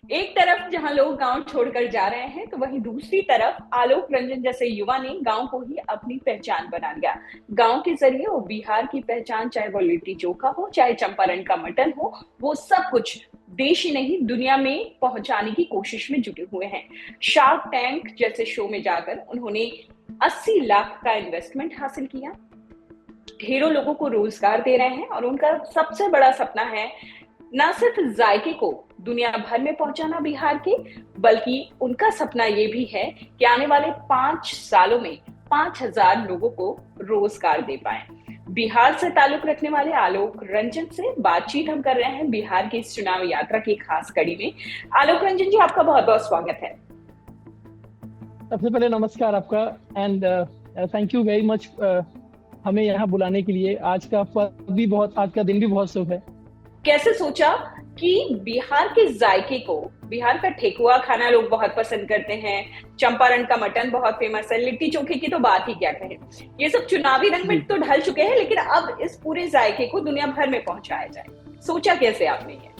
एक तरफ जहां लोग गांव छोड़कर जा रहे हैं, तो वहीं दूसरी तरफ आलोक रंजन जैसे युवा ने गांव को ही अपनी पहचान बना लिया। गांव के जरिए वो बिहार की पहचान, चाहे वो लिट्टी चोखा हो, चाहे चंपारण का मटन हो, वो सब कुछ देश ही नहीं दुनिया में पहुंचाने की कोशिश में जुटे हुए हैं। शार्क टैंक जैसे शो में जाकर उन्होंने 80 लाख का इन्वेस्टमेंट हासिल किया, ढेरों लोगों को रोजगार दे रहे हैं और उनका सबसे बड़ा सपना है ना सिर्फ जायके को दुनिया भर में पहुंचाना बिहार के, बल्कि उनका सपना ये भी है कि आने वाले 5 सालों में 5,000 लोगों को रोजगार दे पाए। बिहार से ताल्लुक रखने वाले आलोक रंजन से बातचीत हम कर रहे हैं बिहार की इस चुनाव यात्रा की खास कड़ी में। आलोक रंजन जी, आपका बहुत बहुत स्वागत है। सबसे पहले नमस्कार आपका and thank you very much हमें यहाँ बुलाने के लिए। आज का दिन भी बहुत शुभ है। कैसे सोचा कि बिहार के जायके को, बिहार का ठेकुआ खाना लोग बहुत पसंद करते हैं, चंपारण का मटन बहुत फेमस है, लिट्टी चोखे की तो बात ही क्या कहें, ये सब चुनावी रंग में तो ढल चुके हैं, लेकिन अब इस पूरे जायके को दुनिया भर में पहुंचाया जाए, सोचा कैसे आपने ये?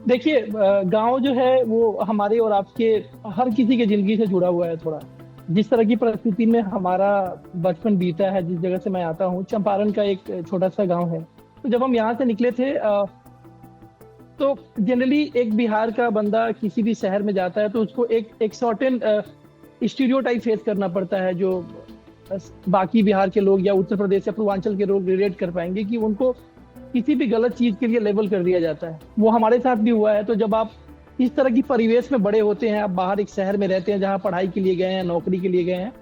देखिए, गांव जो है वो हमारे और आपके हर किसी के जिंदगी से जुड़ा हुआ है। थोड़ा जिस तरह की परिस्थिति में हमारा बचपन बीता है, जिस जगह से मैं आता हूँ, चंपारण का एक छोटा सा गांव है। तो जब हम यहाँ से निकले थे तो जनरली एक बिहार का बंदा किसी भी शहर में जाता है तो उसको एक सर्टेन स्टीरियोटाइप फेस करना पड़ता है, जो बाकी बिहार के लोग या उत्तर प्रदेश या पूर्वांचल के लोग रिलेट कर पाएंगे, कि उनको किसी भी गलत चीज के लिए लेबल कर दिया जाता है। वो हमारे साथ भी हुआ है। तो जब आप इस तरह की परिवेश में बड़े होते हैं, आप बाहर एक शहर में रहते हैं जहाँ पढ़ाई के लिए गए हैं, नौकरी के लिए गए हैं,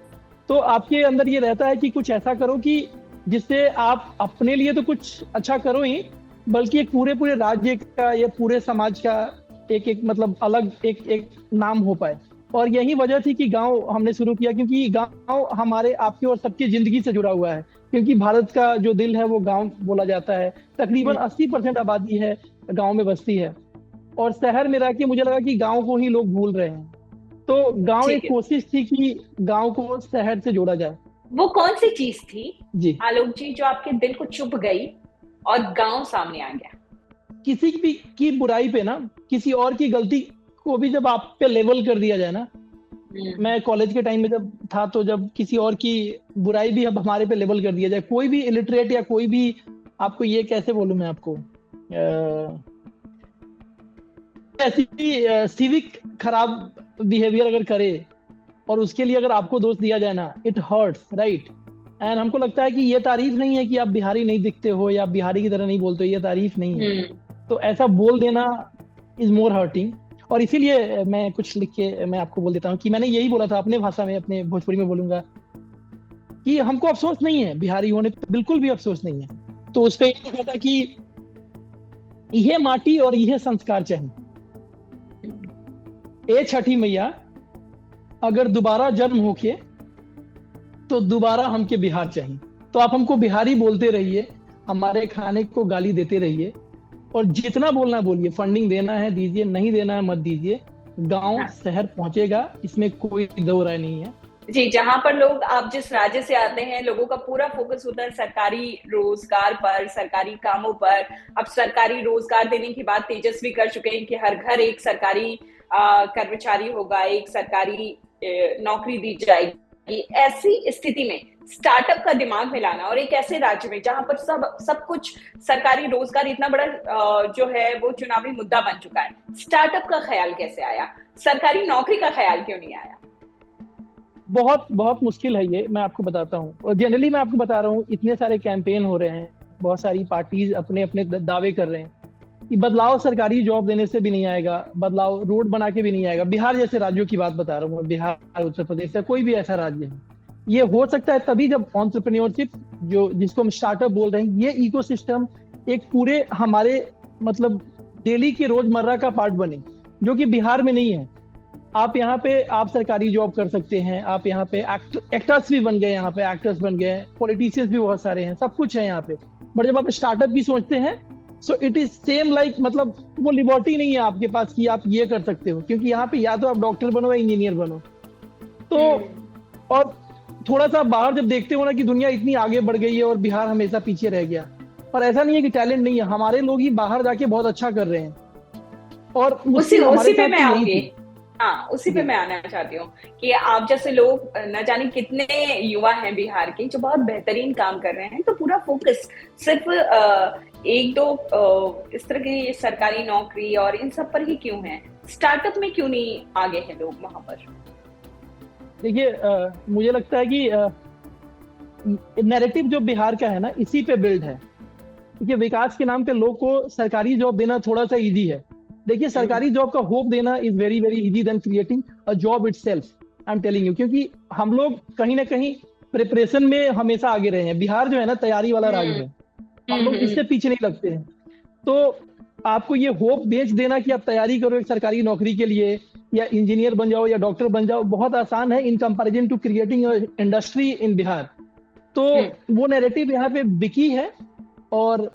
तो आपके अंदर ये रहता है कि कुछ ऐसा करो कि जिससे आप अपने लिए तो कुछ अच्छा करो ही, बल्कि एक पूरे राज्य का या पूरे समाज का एक मतलब अलग एक नाम हो पाए। और यही वजह थी कि गांव हमने शुरू किया, क्योंकि गांव हमारे आपके और सबकी जिंदगी से जुड़ा हुआ है। क्योंकि भारत का जो दिल है वो गांव बोला जाता है। तकरीबन 80% आबादी है गांव में बसती है, और शहर में रह के मुझे लगा कि गांव को ही लोग भूल रहे हैं। तो गांव एक कोशिश थी कि गांव को शहर से जोड़ा जाए। वो कौन सी चीज थी जी आलोक जी जो आपके दिल को चुभ गई और गांव सामने आ गया? किसी भी की बुराई पे ना, किसी और की गलती को भी जब आप पे लेवल कर दिया जाए ना। मैं कॉलेज के टाइम में जब था, तो जब किसी और की बुराई भी अब हमारे पे लेवल कर दिया जाए, कोई भी इलिटरेट या कोई भी, आपको ये कैसे बोलूं मैं आपको, ऐसी सिविक खराब बिहेवियर अगर करे और उसके लिए अगर आपको दोष दिया जाए ना, इट हर्ट्स, राइट। एंड हमको लगता है कि ये तारीफ नहीं है कि आप बिहारी नहीं दिखते हो या बिहारी की तरह नहीं बोलते हो, ये तारीफ नहीं है। तो ऐसा बोल देना इज मोर हर्टिंग। और इसीलिए मैं कुछ लिख के मैं आपको बोल देता हूँ कि मैंने यही बोला था अपने भाषा में, अपने भोजपुरी में बोलूंगा कि हमको अफसोस नहीं है बिहारी होने पे, बिल्कुल भी अफसोस नहीं है। तो उस पर यह लिखा था कि यह माटी और यह संस्कार चाहिए, ए छठी मैया अगर दोबारा जन्म होके तो दोबारा हमके बिहार चाहिए। तो आप हमको बिहारी बोलते रहिए, हमारे खाने को गाली देते रहिए, और जितना बोलना बोलिए, फंडिंग देना है दीजिए, नहीं देना है मत दीजिए, गांव शहर पहुंचेगा, इसमें कोई दो राय नहीं है। जी, जहां पर लोग, आप जिस राज्य से आते हैं, लोगों का पूरा फोकस होता है सरकारी रोजगार पर, सरकारी कामों पर। अब सरकारी रोजगार देने की बात तेजस्वी कर चुके हैं कि हर घर एक सरकारी कर्मचारी होगा, एक सरकारी नौकरी दी जाएगी। ऐसी स्थिति में स्टार्टअप का दिमाग में लाना, और एक ऐसे राज्य में जहां पर सब कुछ सरकारी रोजगार इतना बड़ा जो है वो चुनावी मुद्दा बन चुका है, स्टार्टअप का ख्याल कैसे आया? सरकारी नौकरी का ख्याल क्यों नहीं आया? बहुत बहुत मुश्किल है ये, मैं आपको बताता हूँ। और जनरली मैं आपको बता रहा हूँ, इतने सारे कैंपेन हो रहे हैं, बहुत सारी पार्टीज अपने अपने दावे कर रहे हैं कि बदलाव सरकारी जॉब देने से भी नहीं आएगा, बदलाव रोड बना के भी नहीं आएगा। बिहार जैसे राज्यों की बात बता रहा हूँ, बिहार, उत्तर प्रदेश या कोई भी ऐसा राज्य है, ये हो सकता है तभी जब एंटरप्रेन्योरशिप, जो जिसको हम स्टार्टअप बोल रहे हैं, ये इकोसिस्टम एक पूरे हमारे मतलब डेली के रोजमर्रा का पार्ट बने, जो कि बिहार में नहीं है। आप यहाँ पे आप सरकारी जॉब कर सकते हैं, आप यहाँ पे एक्टर्स भी बन गए, यहाँ पे एक्टर्स बन गए, पॉलिटिशियंस भी बहुत सारे हैं, सब कुछ है यहाँ पे। बट जब आप स्टार्टअप की सोचते हैं, so it is same like, मतलब वो लिबर्टी नहीं है आपके पास कि आप ये कर सकते हो, क्योंकि यहाँ पे या तो आप डॉक्टर बनो या इंजीनियर बनो। तो और थोड़ा सा बाहर जब देखते हो ना कि दुनिया इतनी आगे बढ़ गई है और बिहार हमेशा पीछे रह गया, और ऐसा नहीं है कि टैलेंट नहीं है, हमारे लोग ही बाहर जाके बहुत अच्छा कर रहे हैं। और उसी मुश्किल हमारे उसी पे साथ मैं तो यही आऊंगी। थी। हाँ, उसी पे जी मैं आना चाहती हूँ कि आप जैसे लोग न जाने कितने युवा हैं बिहार के जो बहुत बेहतरीन काम कर रहे हैं, तो पूरा फोकस सिर्फ एक दो इस तरह की सरकारी नौकरी और इन सब पर ही क्यों है? स्टार्टअप में क्यों नहीं आगे हैं लोग वहां पर? देखिए, मुझे लगता है कि नैरेटिव जो बिहार का है ना, इसी पे बिल्ड है। देखिए, विकास के नाम पे लोग को सरकारी जॉब देना थोड़ा सा इजी है। देखिए, हम्म, सरकारी जॉब का होप देना is very very easy then creating a job itself. I am telling you, क्योंकि हम लोग कहीं ना कहीं प्रिपरेशन में हमेशा आगे रहे हैं। बिहार जो है ना, तैयारी वाला राज्य हम्म, है। हम लोग हम्म, इससे पीछे नहीं लगते हैं। तो आपको ये होप बेच देना कि आप तैयारी करो एक सरकारी नौकरी के लिए, या इंजीनियर बन जाओ या डॉक्टर बन जाओ, बहुत आसान है in comparison to creating industry in Bihar. तो हम्म। वो नैरेटिव यहाँ पे बिकी है, और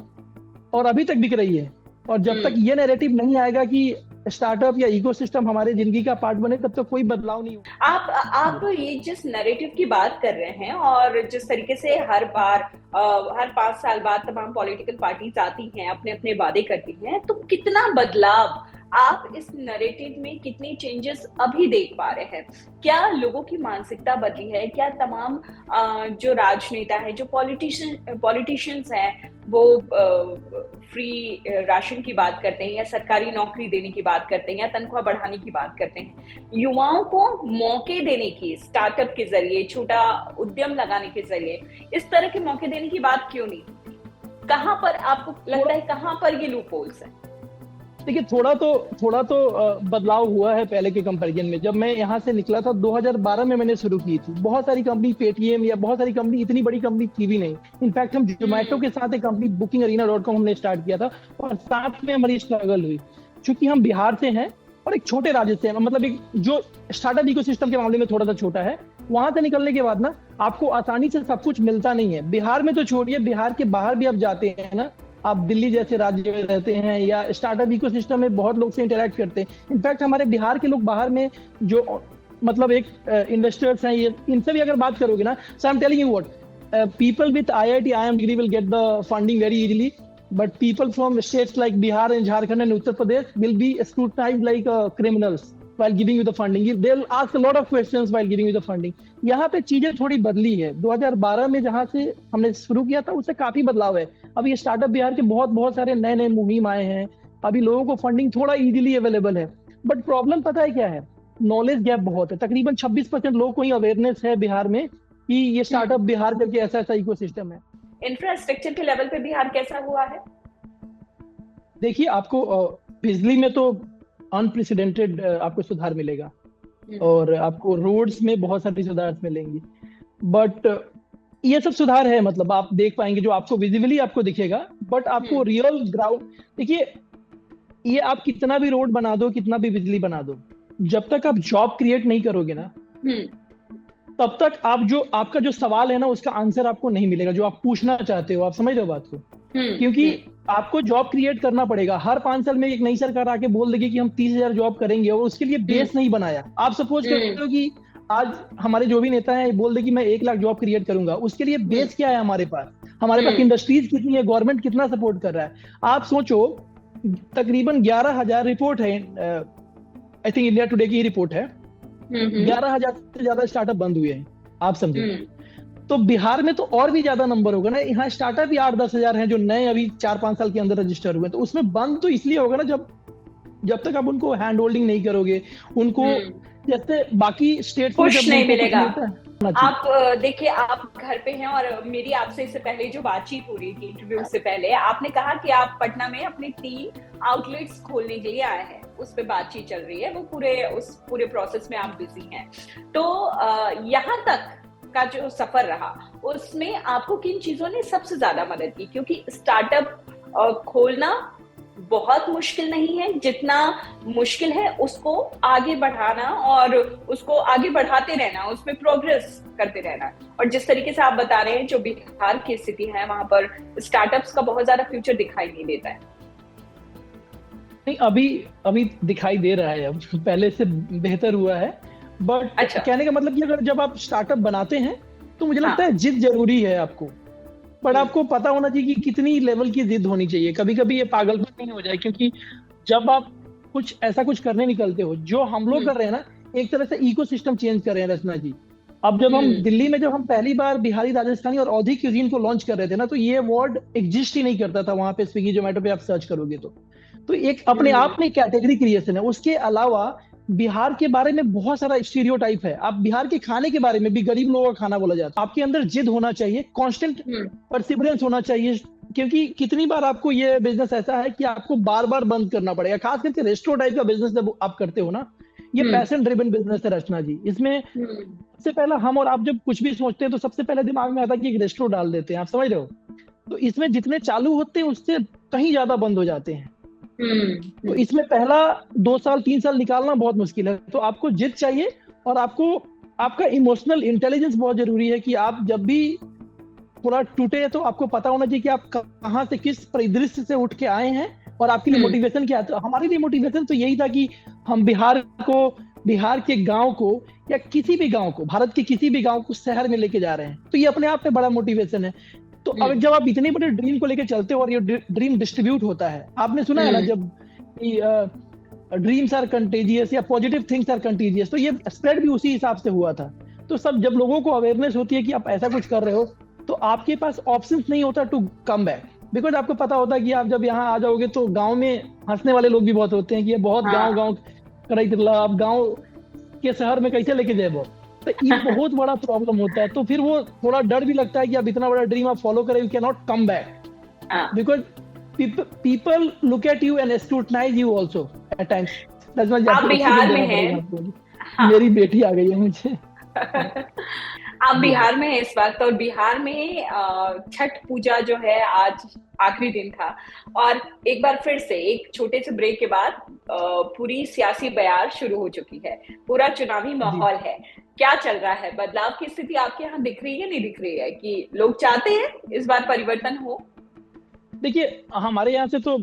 अभी तक बिक रही है। और जब तक हम्म। ये नैरेटिव नहीं आएगा कि स्टार्टअप या इकोसिस्टम हमारे जिंदगी का पार्ट बने, तब तक कोई बदलाव नहीं आप होगा। ये जिस नैरेटिव की बात कर रहे हैं और जिस तरीके से हर बार हर 5 साल बाद तमाम पॉलिटिकल पार्टीज आती हैं, अपने अपने वादे करती हैं, तो कितना बदलाव आप इस नैरेटिव में, कितने चेंजेस अभी देख पा रहे हैं? क्या लोगों की मानसिकता बदली है? क्या तमाम जो राजनेता है, जो पॉलिटिशियंस हैं, वो फ्री राशन की बात करते हैं या सरकारी नौकरी देने की बात करते हैं या तनख्वाह बढ़ाने की बात करते हैं, युवाओं को मौके देने की, स्टार्टअप के जरिए, छोटा उद्यम लगाने के जरिए इस तरह के मौके देने की बात क्यों नहीं? कहां पर आपको लगता है, कहां पर ये लूप होल्स है? देखिए, थोड़ा तो बदलाव हुआ है पहले के कंपैरिजन में। जब मैं यहाँ से निकला था 2012 में, मैंने शुरू की थी। बहुत सारी कंपनी, पेटीएम या बहुत सारी कंपनी, इतनी बड़ी कंपनी थी भी नहीं। इनफैक्ट हम जोमेटो के साथ एक कंपनी Booking.com हमने स्टार्ट किया था, और साथ में हमारी स्ट्रगल हुई। क्योंकि हम बिहार से हैं और एक छोटे राज्य से हैं, मतलब एक जो स्टार्टअप इकोसिस्टम के मामले में थोड़ा सा छोटा है। वहां से निकलने के बाद ना, आपको आसानी से सब कुछ मिलता नहीं है। बिहार में तो छोड़िए, बिहार के बाहर भी आप जाते हैं ना, आप दिल्ली जैसे राज्य में रहते हैं या स्टार्टअप इकोसिस्टम में बहुत लोग से इंटरेक्ट करते हैं। इनफैक्ट हमारे बिहार के लोग बाहर में जो मतलब एक इन्वेस्टर्स हैं, ये इनसे भी अगर बात करोगे ना, so I am telling you what, people with IIT IIM degree will get the funding very easily, but people from states like Bihar and Jharkhand and Uttar Pradesh will be scrutinized like criminals while giving you the funding. They'll ask a lot of questions while giving you the funding. यहाँ पे चीजें थोड़ी बदली है। 2012 में जहां से हमने शुरू किया था, उससे काफी बदलाव है। अभी ये स्टार्टअप बिहार के बहुत बहुत सारे नए नए मुहिम आए हैं। अभी लोगों को फंडिंग थोड़ा इजीली अवेलेबल है। बट प्रॉब्लम पता है क्या है? नॉलेज गैप बहुत है। तकरीबन 26% लोगों को ही अवेयरनेस है बिहार में कि ये स्टार्टअप बिहार करके ऐसा ऐसा इकोसिस्टम है। इंफ्रास्ट्रक्चर के लेवल पे बिहार कैसा हुआ है? देखिए, आपको बिजली में तो अनप्रेसिडेंटेड आपको सुधार मिलेगा, और आपको रोड्स में बहुत सारे सुधार मिलेंगे। बट ये सब सुधार है, मतलब आप देख पाएंगे जो आपको विजिबली आपको दिखेगा। बट आपको रियल ग्राउंड, देखिए, ये आप कितना भी रोड बना दो, कितना भी बिजली बना दो, जब तक आप जॉब क्रिएट नहीं करोगे ना, तब तक आपका जो सवाल है ना, उसका आंसर आपको नहीं मिलेगा जो आप पूछना चाहते हो। आप समझ रहे हो बात को? क्योंकि आपको जॉब क्रिएट करना पड़ेगा। हर 5 साल में एक नई सरकार आके बोल देगी कि हम 30,000 जॉब करेंगे, और उसके लिए बेस नहीं बनाया। आप सपोज करो कि आज हमारे जो भी नेता हैं बोल दे कि मैं 1 लाख जॉब क्रिएट करूंगा, उसके लिए बेस क्या है हमारे पास? हमारे पास इंडस्ट्रीज कितनी है, गवर्नमेंट कितना सपोर्ट कर रहा है? आप सोचो, तकरीबन 11,000 रिपोर्ट है, आई थिंक इंडिया टुडे की रिपोर्ट है, 11,000 से ज्यादा स्टार्टअप बंद हुए हैं। आप समझो, तो बिहार में तो और भी ज्यादा नंबर होगा ना। यहाँ स्टार्टअप ही 8-10 हजार हैं जो नए अभी 4-5 साल के अंदर रजिस्टर हुए। तो उसमें बंद तो इसलिए होगा ना, जब तक आप उनको हैंड होल्डिंग नहीं करोगे, उनको जैसे बाकी स्टेट में जब नहीं मिलेगा। आप देखिए, आप घर पे हैं और मेरी आपसे इससे पहले जो बातचीत हो रही थी, इंटरव्यू से पहले, आपने कहा कि आप पटना में अपने 3 आउटलेट्स खोलने के लिए आए हैं। उस पे बातचीत चल रही है, वो उस पूरे प्रोसेस में आप बिजी हैं। तो यहाँ तक का जो सफर रहा, उसमें आपको किन चीजों ने सबसे ज्यादा मदद की? क्योंकि स्टार्टअप खोलना बहुत मुश्किल नहीं है, जितना मुश्किल है उसको आगे बढ़ाना और उसको आगे बढ़ाते रहना, उसमें प्रोग्रेस करते रहना। और जिस तरीके से आप बता रहे हैं, जो बिहार की स्थिति है, वहां पर स्टार्टअप्स का बहुत ज्यादा फ्यूचर दिखाई नहीं देता है। नहीं, अभी दिखाई दे रहा है, अब पहले से बेहतर हुआ है। बट कहने का मतलब कि अगर जब आप स्टार्टअप बनाते हैं, तो मुझे लगता है जिद जरूरी है आपको। बट आपको पता होना चाहिए कि कितनी लेवल की जिद होनी चाहिए। कभी कभी ये पागलपन नहीं हो जाए, क्योंकि जब आप कुछ ऐसा कुछ करने निकलते हो, जो हम लोग कर रहे हैं ना, एक तरह से इकोसिस्टम चेंज कर रहे हैं रचना जी। अब जब हम दिल्ली में, जब हम पहली बार बिहारी, राजस्थानी और अवधी क्यूजीन को लॉन्च कर रहे थे ना, तो ये वर्ड एग्जिस्ट ही नहीं करता था वहां पे, स्विगी जोमेटो पे आप सर्च करोगे तो एक अपने आप में कैटेगरी क्रिएशन है। उसके अलावा बिहार के बारे में बहुत सारा स्टीरियोटाइप है। आप बिहार के खाने के बारे में भी, गरीब लोगों का खाना बोला जाता है। आपके अंदर जिद होना चाहिए, कांस्टेंट परसिवरेंस होना चाहिए, क्योंकि कितनी बार आपको ये बिजनेस ऐसा है कि आपको बार बार बंद करना पड़ेगा। खास करके रेस्टोरेंट टाइप का बिजनेस जब आप करते हो ना, ये पैशन ड्रिवन बिजनेस है रचना जी। इसमें सबसे पहला, हम और आप जब कुछ भी सोचते हैं तो सबसे पहले दिमाग में आता है कि एक रेस्टोरेंट डाल देते हैं, आप समझ रहे हो। तो इसमें जितने चालू होते हैं उससे कहीं ज्यादा बंद हो जाते हैं। तो इसमें पहला 2 साल 3 साल निकालना बहुत मुश्किल है। तो आपको जिद चाहिए, और आपको आपका इमोशनल इंटेलिजेंस बहुत जरूरी है कि आप जब भी थोड़ा टूटे तो आपको पता होना चाहिए कि आप कहाँ से, किस परिदृश्य से उठ के आए हैं, और आपके लिए मोटिवेशन क्या है। तो हमारे लिए मोटिवेशन तो यही था कि हम बिहार के गांव को, या किसी भी गांव को, भारत के किसी भी गांव को शहर में लेके जा रहे हैं। तो ये अपने आप में बड़ा मोटिवेशन है। तो अब जब आप इतने बड़े ड्रीम को लेकर चलते हो और ये ड्रीम डिस्ट्रीब्यूट होता है, आपने सुना है ना जब ड्रीम्स आर कंटेजियस या पॉजिटिव थिंग्स आर कंटेजियस, तो ये स्प्रेड भी उसी हिसाब से हुआ था। तो सब जब लोगों को अवेयरनेस होती है कि आप ऐसा कुछ कर रहे हो, तो आपके पास ऑप्शंस नहीं होता टू कम बैक, बिकॉज आपको पता होता है कि आप जब यहाँ आ जाओगे तो गांव में हंसने वाले लोग भी बहुत होते हैं कि ये बहुत गांव कराई, आप गांव के शहर में कैसे लेके जाए वो। तो ये बहुत बड़ा प्रॉब्लम होता है। तो फिर वो थोड़ा डर भी लगता है कि आप इतना बड़ा ड्रीम आप फॉलो करें, you can not come back, because people look at you and scrutinize you also at times. आप बिहार में हैं, मेरी बेटी आ गई है मुझे। आप बिहार में हैं इस वक्त, और बिहार में छठ पूजा जो है आज आखिरी दिन था, और एक बार फिर से एक छोटे से ब्रेक के बाद पूरी सियासी बयार शुरू हो चुकी है, पूरा चुनावी माहौल है। क्या चल रहा है? बदलाव की स्थिति आपके यहाँ दिख रही है, नहीं दिख रही है, कि लोग चाहते हैं इस बार परिवर्तन हो? देखिए, हमारे यहाँ से तो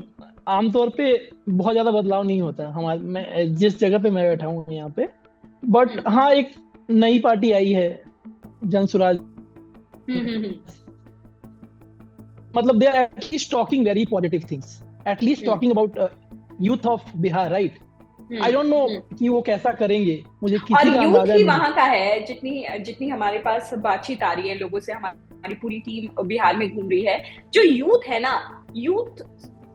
आमतौर पे बहुत ज्यादा बदलाव नहीं होता है। हमारे, मैं जिस जगह पे मैं बैठा हूँ यहाँ पे, बट हाँ, एक नई पार्टी आई है, जनसुराज। मतलब they are at least talking very positive things, at least talking about youth of Bihar, right. I don't know कि वो कैसा करेंगे, मुझे किसी का अंदाजा नहीं। वहां का है, जितनी हमारे पास बातचीत आ रही है लोगों से, हमारी पूरी टीम बिहार में घूम रही है, जो यूथ है ना, यूथ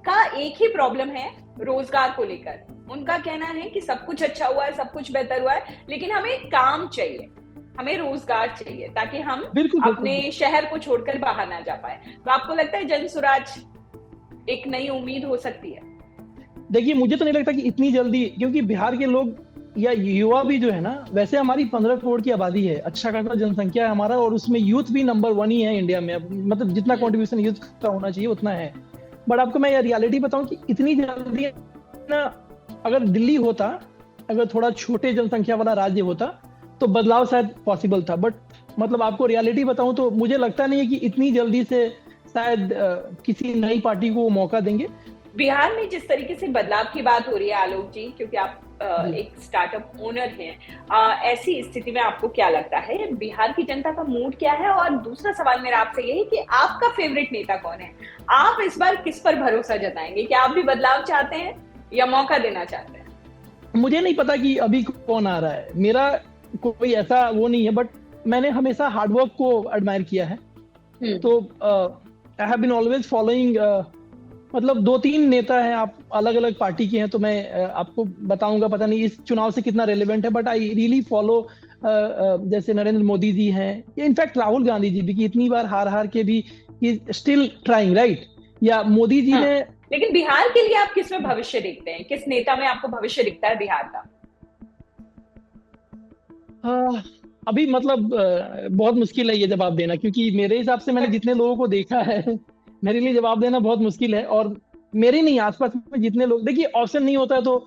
का एक ही प्रॉब्लम है रोजगार को लेकर। उनका कहना है कि सब कुछ अच्छा हुआ है, सब कुछ बेहतर हुआ है, लेकिन हमें काम चाहिए, हमें रोजगार चाहिए, ताकि हम अपने शहर को छोड़कर बाहर ना जा पाए। तो आपको लगता है जनसुराज एक नई उम्मीद हो सकती है? देखिए, मुझे तो नहीं लगता कि इतनी जल्दी, क्योंकि बिहार के लोग या युवा भी जो है ना, वैसे हमारी 15 करोड़ की आबादी है, अच्छा खासा जनसंख्या है हमारा, और उसमें यूथ भी नंबर 1 ही है इंडिया में। मतलब जितना कंट्रीब्यूशन यूथ का होना चाहिए उतना है। बट आपको मैं ये रियलिटी बताऊं कि इतनी जल्दी ना, अगर दिल्ली होता, अगर थोड़ा छोटे जनसंख्या वाला राज्य होता, तो बदलाव शायद पॉसिबल था। बट मतलब आपको रियलिटी बताऊं तो मुझे लगता नहीं है कि इतनी जल्दी से शायद किसी नई पार्टी को मौका देंगे। बिहार में जिस तरीके से बदलाव की बात हो रही है आलोक जी, क्योंकि आप एक स्टार्टअप ओनर हैं, ऐसी स्थिति में आपको क्या लगता है बिहार की जनता का मूड क्या है? और दूसरा सवाल मेरा आपसे ये है कि आपका फेवरेट नेता कौन है? आप इस बार किस पर भरोसा जताएंगे? क्या आप भी बदलाव चाहते हैं या मौका देना चाहते हैं? मुझे नहीं पता कि अभी कौन आ रहा है, मेरा कोई ऐसा वो नहीं है, बट मैंने हमेशा हार्डवर्क को एडमायर किया है। तो I have been always following, मतलब 2-3 नेता हैं, आप अलग अलग पार्टी के हैं, तो मैं आपको बताऊंगा, पता नहीं इस चुनाव से कितना रेलेवेंट है, बट आई रियली फॉलो, जैसे नरेंद्र मोदी जी हैं, इनफैक्ट राहुल गांधी जी भी, कि इतनी बार हार के भी स्टिल ट्राइंग, राइट। या मोदी जी ने। लेकिन बिहार के लिए आप किस में भविष्य देखते हैं? किस नेता में आपको भविष्य दिखता है बिहार का? अभी मतलब बहुत मुश्किल है ये जवाब देना, क्योंकि मेरे हिसाब से मैंने जितने लोगों को देखा है, मेरे लिए जवाब देना बहुत मुश्किल है। और मेरे नहीं, आसपास में जितने लोग, देखिए ऑप्शन नहीं होता है, तो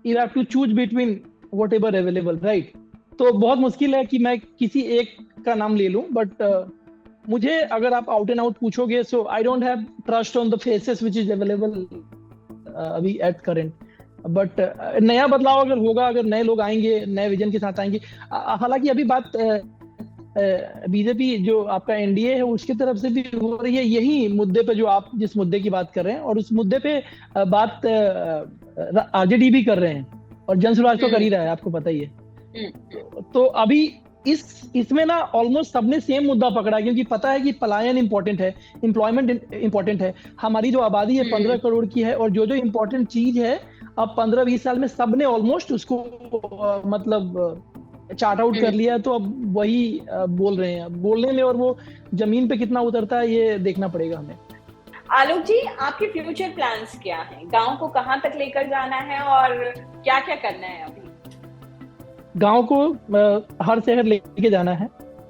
you have to choose between whatever available, right. तो बहुत मुश्किल है कि मैं किसी एक का नाम ले लूं, बट मुझे अगर आप आउट एंड आउट पूछोगे, so I don't have trust on the faces which is available अभी एट करंट। बट नया बदलाव अगर होगा, अगर नए लोग आएंगे, नए विजन के साथ आएंगे, हालांकि अभी बात बीजेपी जो आपका एनडीए है उसकी तरफ से भी हो रही है यही मुद्दे पे, जो आप जिस मुद्दे की बात कर रहे हैं, और उस मुद्दे पे बात आरजेडी भी कर रहे हैं और जन सुराज तो कर ही रहा है, आपको पता ही है। तो अभी इसमें ना ऑलमोस्ट सबने सेम मुद्दा पकड़ा है, क्योंकि पता है कि पलायन इंपॉर्टेंट है, एम्प्लॉयमेंट इंपॉर्टेंट है, हमारी जो आबादी है 15 करोड़ की है, और जो जो इंपॉर्टेंट चीज है अब 15-20 साल में सबने ऑलमोस्ट उसको मतलब चार्ट आउट कर लिया है। तो अब वही बोल रहे हैं, बोलने में और वो जमीन पे कितना उतरता है ये देखना पड़ेगा हमें। आलोक जी, आपके फ्यूचर प्लान्स क्या हैं? गांव को कहां तक लेकर जाना है और क्या क्या करना है अभी? गांव को हर शहर लेके जाना है,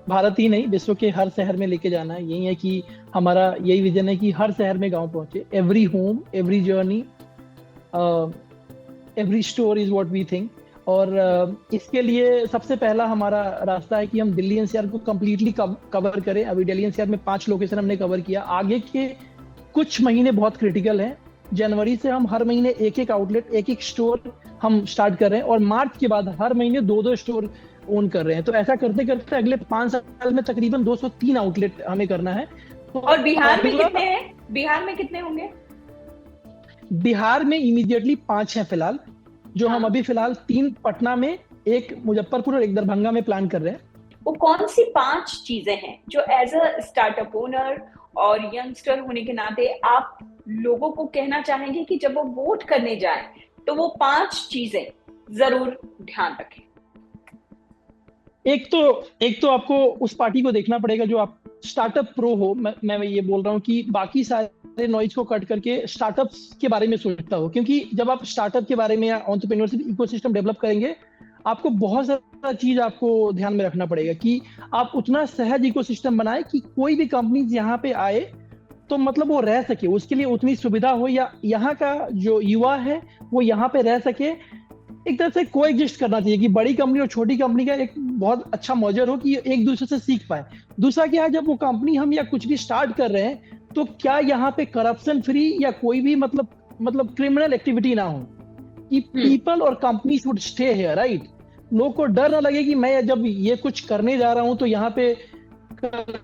भारत ही नहीं विश्व के हर शहर में लेके जाना है। यही है कि हमारा यही विजन है कि हर शहर में गांव पहुंचे। Every home, every journey, every store is what we think. और इसके लिए सबसे पहला हमारा रास्ता है कि हम दिल्ली एनसीआर को कंप्लीटली कवर करें। अभी दिल्ली एनसीआर में 5 लोकेशन हमने कवर किया। आगे के कुछ महीने बहुत क्रिटिकल हैं। जनवरी से हम हर महीने एक एक आउटलेट, एक एक स्टोर हम स्टार्ट कर रहे हैं, और मार्च के बाद हर महीने 2-2 स्टोर ओन कर रहे हैं। तो ऐसा करते करते अगले 5 साल में तकरीबन 203 आउटलेट हमें करना है। तो और बिहार में कितने हैं? बिहार में कितने होंगे? बिहार में इमीडिएटली 5 हैं फिलहाल, जो हम अभी फिलहाल 3 पटना में, 1 मुजफ्फरपुर और 1 दरभंगा में प्लान कर रहे हैं। वो कौन सी 5 चीजें हैं जो एज अ स्टार्टअप ओनर और यंगस्टर होने के नाते आप लोगों को कहना चाहेंगे कि जब वो वोट करने जाए तो वो 5 चीजें जरूर ध्यान रखें? एक तो आपको उस पार्टी को देखना पड़ेगा जो आप स्टार्टअप प्रो हो। मैं ये बोल रहा हूँ कि बाकी सारे नॉइज को कट करके स्टार्टअप्स के बारे में सोचता हो, क्योंकि जब आप स्टार्टअप के बारे में या एंटरप्रेन्योरशिप इकोसिस्टम डेवलप करेंगे, आपको बहुत सारा चीज आपको ध्यान में रखना पड़ेगा कि आप उतना सहज इकोसिस्टम बनाए कि कोई भी कंपनी यहाँ पे आए तो मतलब वो रह सके, उसके लिए उतनी सुविधा हो, या यहाँ का जो युवा है वो यहाँ पे रह सके। एक तरह से कोएग्जिस्ट करना चाहिए कि बड़ी कंपनी और छोटी कंपनी का एक बहुत अच्छा मर्जर हो कि एक दूसरे से सीख पाए। दूसरा क्या है, जब वो कंपनी हम या कुछ भी स्टार्ट कर रहे हैं तो क्या यहाँ पे करप्शन फ्री या कोई भी मतलब क्रिमिनल एक्टिविटी ना हो, कि पीपल और company should stay here, right. लोग को डर ना लगे कि मैं जब ये कुछ करने जा रहा हूं तो यहाँ पे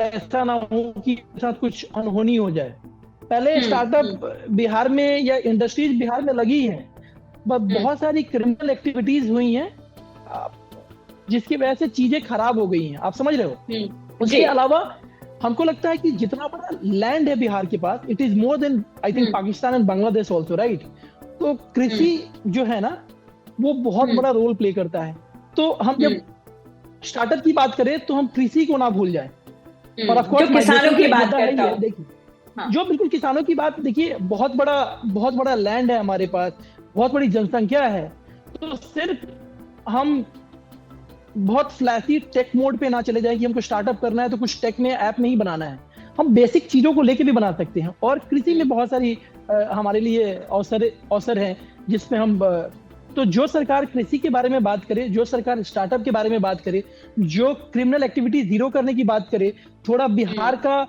ऐसा ना हो कि साथ कुछ अनहोनी हो जाए। पहले स्टार्टअप बिहार में या इंडस्ट्रीज बिहार में लगी है, बहुत सारी क्रिमिनल एक्टिविटीज हुई हैं जिसकी वजह से चीजें खराब हो गई हैं, आप समझ रहे हो। उसके अलावा हमको लगता है कि जितना बड़ा लैंड है बिहार के पास, it is more than I think Pakistan and Bangladesh also, right. तो कृषि जो है ना वो बहुत बड़ा रोल प्ले करता है। तो हम जब स्टार्टअप की बात करें तो हम कृषि को ना भूल जाए। और ऑफ कोर्स किसानों की बात करता हूं, देखिए जो बिल्कुल किसानों की बात, देखिए बहुत बड़ा लैंड है हमारे पास, बहुत बड़ी जनसंख्या है। तो सिर्फ हम बहुत फ्लैशी टेक मोड पे ना चले जाए कि हमको स्टार्टअप करना है तो कुछ टेक में ऐप नहीं बनाना है, हम बेसिक चीजों को लेके भी बना सकते हैं। और कृषि में बहुत सारी हमारे लिए अवसर हैं जिसमें हम तो जो सरकार कृषि के बारे में बात करे, जो सरकार स्टार्टअप के बारे में बात करे, जो क्रिमिनल एक्टिविटी जीरो करने की बात करे, थोड़ा बिहार का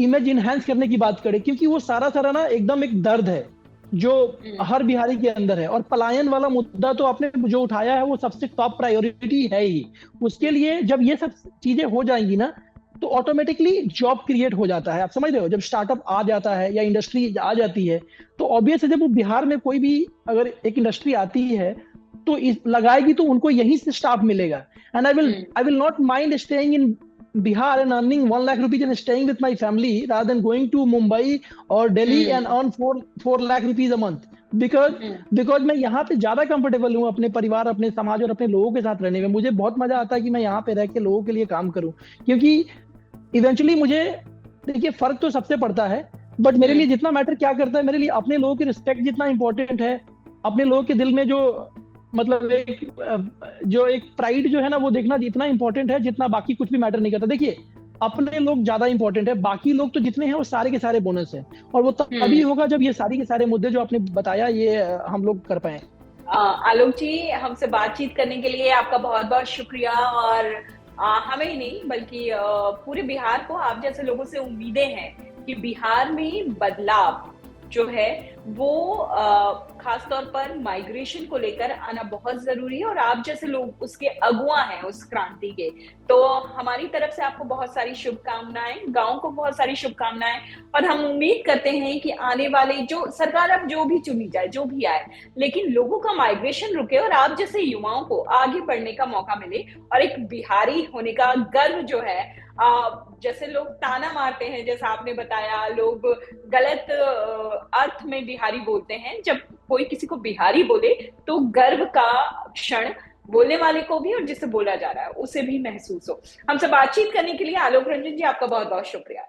इमेज इनहेंस करने की बात करे, क्योंकि वो सारा ना एकदम एक दर्द है जो हर बिहारी के अंदर है। और पलायन वाला मुद्दा तो आपने जो उठाया है वो सबसे टॉप प्रायोरिटी है ही। उसके लिए जब ये सब चीजें हो जाएंगी ना तो ऑटोमेटिकली जॉब क्रिएट हो जाता है, आप समझ रहे हो। जब स्टार्टअप आ जाता है या इंडस्ट्री आ जाती है तो ऑब्वियस है, जब वो बिहार में कोई भी अगर एक इंडस्ट्री आती है तो लगाएगी तो उनको यहीं से स्टाफ मिलेगा। And I will not mind staying in Bihar and earning 1 lakh rupees and staying with my family rather than going to Mumbai or Delhi and earn 4 lakh rupees a month, because मैं यहाँ पे ज्यादा comfortable हूँ अपने परिवार, अपने समाज और अपने लोगों के साथ रहने में। मुझे बहुत मजा आता है कि मैं यहाँ पे रह के लोगों के लिए काम करूँ, क्योंकि इवेंचुअली मुझे देखिए फर्क तो सबसे पड़ता है, बट मेरे लिए जितना मैटर क्या करता है, मेरे लिए अपने लोगों की रिस्पेक्ट जितना इंपॉर्टेंट है, अपने लोगों के दिल में जो मतलब एक प्राइड जो है ना वो देखना जितना इंपॉर्टेंट है जितना बाकी कुछ भी मैटर नहीं करता। देखिए अपने लोग ज्यादा इंपॉर्टेंट है, बाकी लोग तो जितने हैं वो सारे के सारे बोनस हैं, और वो तभी होगा जब ये सारी के सारे मुद्दे जो आपने बताया ये हम लोग कर पाए। आलोक जी, हमसे बातचीत करने के लिए आपका बहुत बहुत शुक्रिया। और हमें ही नहीं बल्कि पूरे बिहार को आप जैसे लोगों से उम्मीदें हैं कि बिहार में बदलाव जो है वो खास तौर पर माइग्रेशन को लेकर आना बहुत जरूरी है, और आप जैसे लोग उसके अगुआ हैं उस क्रांति के, तो हमारी तरफ से आपको बहुत सारी शुभकामनाएं, गांव को बहुत सारी शुभकामनाएं। और हम उम्मीद करते हैं कि आने वाले जो सरकार अब जो भी चुनी जाए, जो भी आए, लेकिन लोगों का माइग्रेशन रुके और आप जैसे युवाओं को आगे बढ़ने का मौका मिले, और एक बिहारी होने का गर्व जो है, जैसे लोग ताना मारते हैं, जैसा आपने बताया, लोग गलत अर्थ में बिहारी बोलते हैं, जब कोई किसी को बिहारी बोले तो गर्व का क्षण बोलने वाले को भी और जिससे बोला जा रहा है उसे भी महसूस हो। हमसे बातचीत करने के लिए आलोक रंजन जी, आपका बहुत बहुत शुक्रिया।